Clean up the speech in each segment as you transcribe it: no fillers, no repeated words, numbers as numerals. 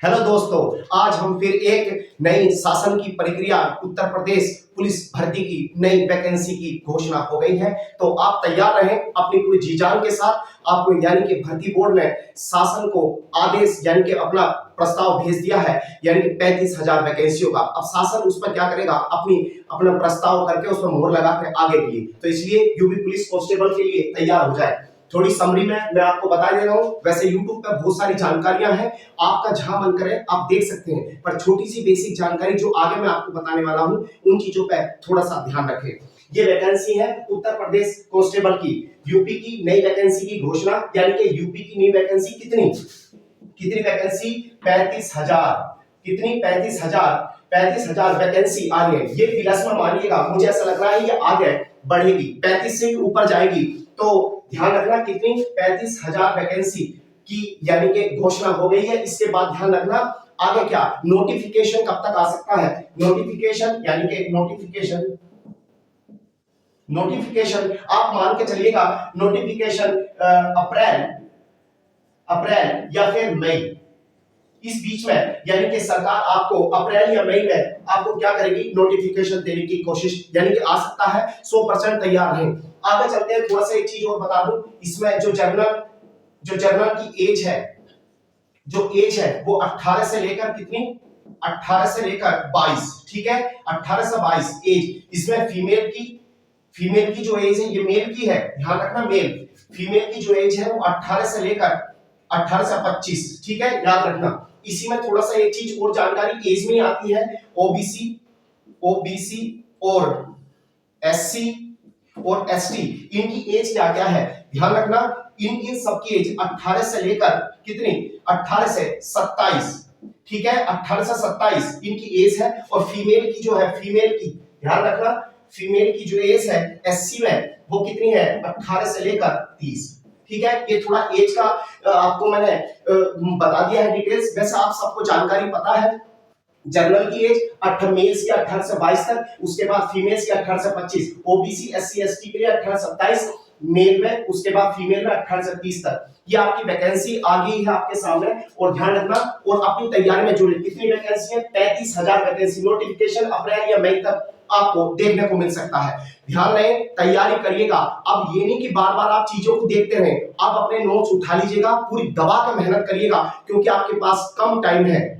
Hello दोस्तों, आज हम फिर एक नई शासन की प्रक्रिया उत्तर प्रदेश पुलिस भर्ती की नई वैकेंसी की घोषणा हो गई है। तो आप तैयार रहें अपनी पूरी जी जान के साथ। आपको यानी कि भर्ती बोर्ड ने शासन को आदेश यानी कि अपना प्रस्ताव भेज दिया है, यानी कि 35,000 वैकेंसियों का। अब शासन उस पर क्या करेगा, अपना प्रस्ताव करके उस पर मोहर लगा के आगे के लिए, तो इसलिए यूपी पुलिस कांस्टेबल के लिए तैयार हो जाए। थोड़ी समरी में मैं आपको बता दे रहा हूँ। वैसे YouTube पर बहुत सारी जानकारियां हैं, आपका जहां मन करे आप देख सकते हैं, पर छोटी सी बेसिक जानकारी जो आगे मैं आपको बताने वाला हूं उन चीजों पर थोड़ा सा ध्यान रखें। ये वैकेंसी है उत्तर प्रदेश कांस्टेबल की, यूपी की नई वैकेंसी की घोषणा, यानी कि यूपी की नई वैकेंसी कितनी वैकेंसी 35,000। कितनी 35,000 वैकेंसी आ रही है। ये प्लस में मानिएगा, मुझे ऐसा लग रहा है ये आगे बढ़ेगी, 35 से ऊपर जाएगी। तो ध्यान रखना कितनी 35,000 वैकेंसी की यानी कि घोषणा हो गई है। इसके बाद ध्यान रखना आगे क्या नोटिफिकेशन कब तक आ सकता है। नोटिफिकेशन यानी कि नोटिफिकेशन आप मान के चलिएगा, नोटिफिकेशन अप्रैल या फिर मई, इस बीच में यानी कि सरकार आपको अप्रैल या मई में आपको क्या करेगी, नोटिफिकेशन देने की कोशिश यानी कि आ सकता है। 100% तैयार रहें। आगे चलते हैं, थोड़ा सा एक चीज और बता दूं, इसमें जो जर्नल की एज है वो 18 से लेकर कितनी 18 से लेकर 22, ठीक है, 18 से 22 एज। इसमें फीमेल की जो एज है ये मेल की है, ध्यान रखना फीमेल की जो एज है वो 18 से लेकर 18 से 25, ठीक है, याद रखना। इसी में थोड़ा सा एक चीज और जानकारी एज में आती है, ओबीसी और एससी और एसटी, इनकी एज क्या क्या है, ध्यान रखना। इनकी सबकी एज 18 से लेकर कितनी 18 से 27, ठीक है, 18 से 27 इनकी एज है। और फीमेल की जो है ध्यान रखना, फीमेल की जो एज है एससी में वो कितनी है 18 से लेकर 30, ठीक है। ये थोड़ा एज का आपको मैंने बता दिया है डिटेल्स। वैसे आप सबको जानकारी पता है, जनरल की एज मेल्स की 18 से 22 तक, उसके बाद फीमेल्स की 18 से 25, ओबीसी एससी एसटी के लिए 18 से 27 मेल में, उसके बाद फीमेल में 18 से 30 तक। ये आपकी वैकेंसी आ गई है आपके सामने, और ध्यान रखना और अपनी तैयारी में जुड़े। कितनी वैकेंसी है 35,000 वैकेंसी। नोटिफिकेशन अप्रैल या मई तक आपको देखने को मिल सकता है। ध्यान रहे, तैयारी करिएगा। अब ये नहीं कि बार बार आप चीजों को देखते रहें, आप अपने नोट्स उठा लीजिएगा, पूरी दबा कर मेहनत करिएगा, क्योंकि आपके पास कम टाइम है।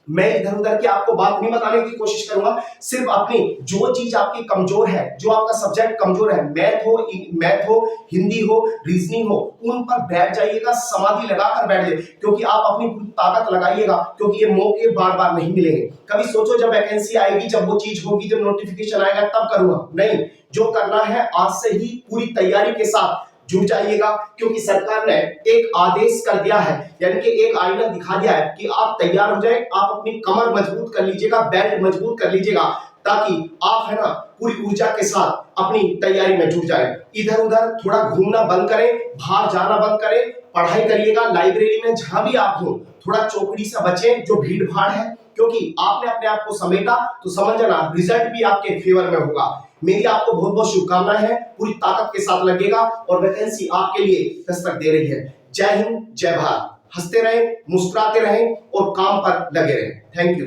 मैं इधर उधर की आपको बात नहीं बताने की कोशिश करूंगा, सिर्फ अपनी जो चीज आपकी कमजोर है, जो आपका सब्जेक्ट कमजोर है, मैथ हो हिंदी हो रीजनिंग हो, उन पर बैठ जाइएगा, समाधि लगाकर बैठ जाइए, क्योंकि आप अपनी पूरी ताकत लगाइएगा, क्योंकि ये मौके बार बार नहीं मिलेंगे। कभी सोचो जब वैकेंसी आएगी, जब वो चीज होगी, जब नोटिफिकेशन आएगा तब करूंगा, नहीं, जो करना है आज से ही पूरी तैयारी के साथ जुट जाइएगा, क्योंकि सरकार ने एक आदेश कर दिया है, यानी कि एक आईना दिखा दिया है कि आप तैयार हो जाए, आप अपनी कमर मजबूत कर लीजिएगा, बेल्ट मजबूत कर लीजिएगा, ताकि आप है ना पूरी ऊर्जा के साथ अपनी तैयारी में जुट जाए। इधर उधर थोड़ा घूमना बंद करें, बाहर जाना बंद करें, पढ़ाई करिएगा लाइब्रेरी में, जहां भी आप हो थोड़ा चौकड़ी से बचें, जो भीड़ भाड़ है, क्योंकि आपने अपने आप को समेटा तो समझना रिजल्ट भी आपके फेवर में होगा। मेरी आपको बहुत बहुत शुभकामनाएं हैं, पूरी ताकत के साथ लगेगा और वैकेंसी आपके लिए दस्तक दे रही है। जय हिंद, जय भारत। हंसते रहें, मुस्कुराते रहें और काम पर लगे रहें। Thank you.